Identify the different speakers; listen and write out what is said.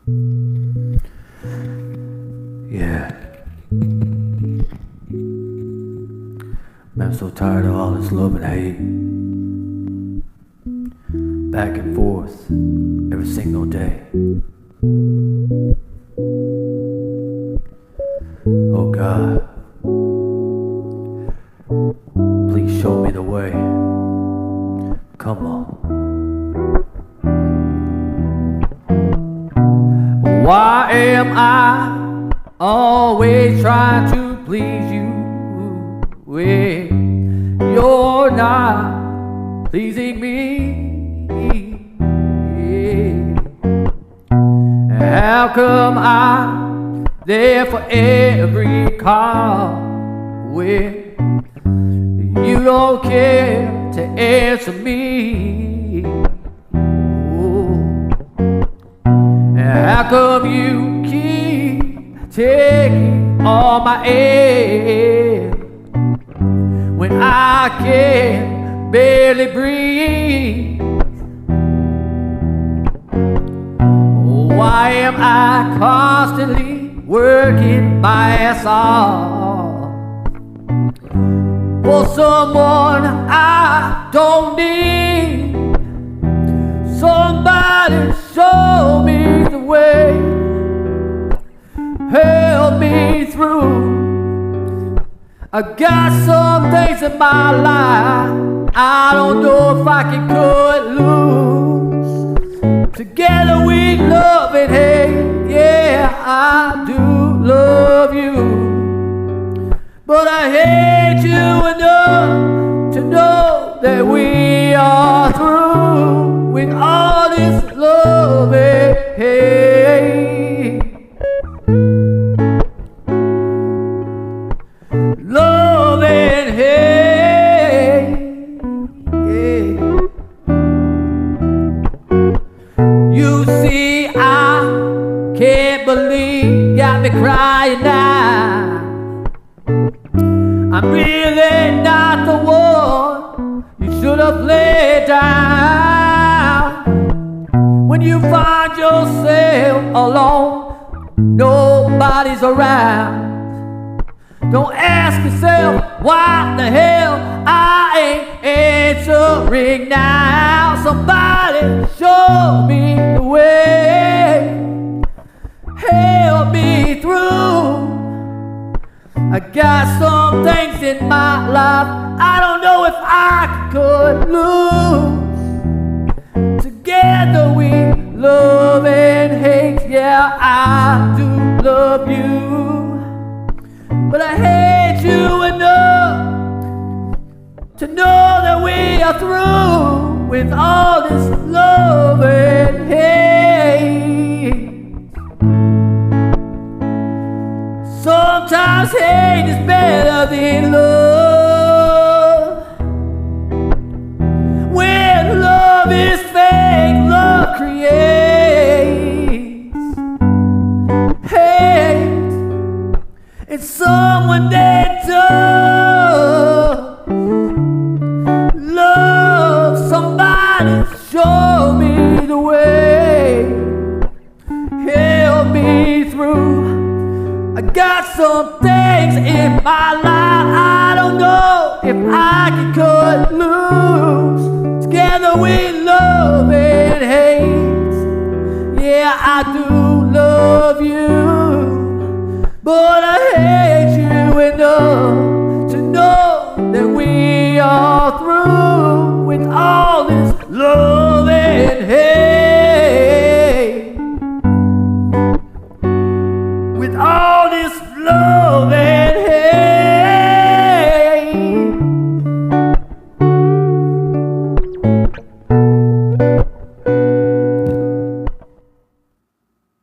Speaker 1: Yeah. Man, I'm so tired of all this love and hate. Back and forth every single day. Oh God, please show me the way. Come on. Why am I always trying to please you when you're not pleasing me? How come I'm there for every call when you don't care to answer me? How come you keep taking all my air when I can barely breathe? Why am I constantly working my ass off for someone I don't need? Somebody show me the way, help me through. I got some things in my life I don't know if I can cut loose. Together we love and hate, yeah, I do love you, but I hate you enough to know that we are through with all this love and hate. Love and hate, yeah. You see, I can't believe, got me crying now. I'm really not the one you should have laid down. When you find yourself alone, nobody's around. Don't ask yourself why the hell I ain't answering now. Somebody show me the way, help me through. I got some things in my life I don't know if I could lose. Together we love and hate, yeah, I do love you, but I hate you enough to know that we are through with all this love and hate. Sometimes hate is better than love. When love is fake, love creates hate. It's someone that does love. Somebody show me the way, help me through. I got some things in my life I don't know if I can cut loose. Together we love and hate, yeah, I do love you, but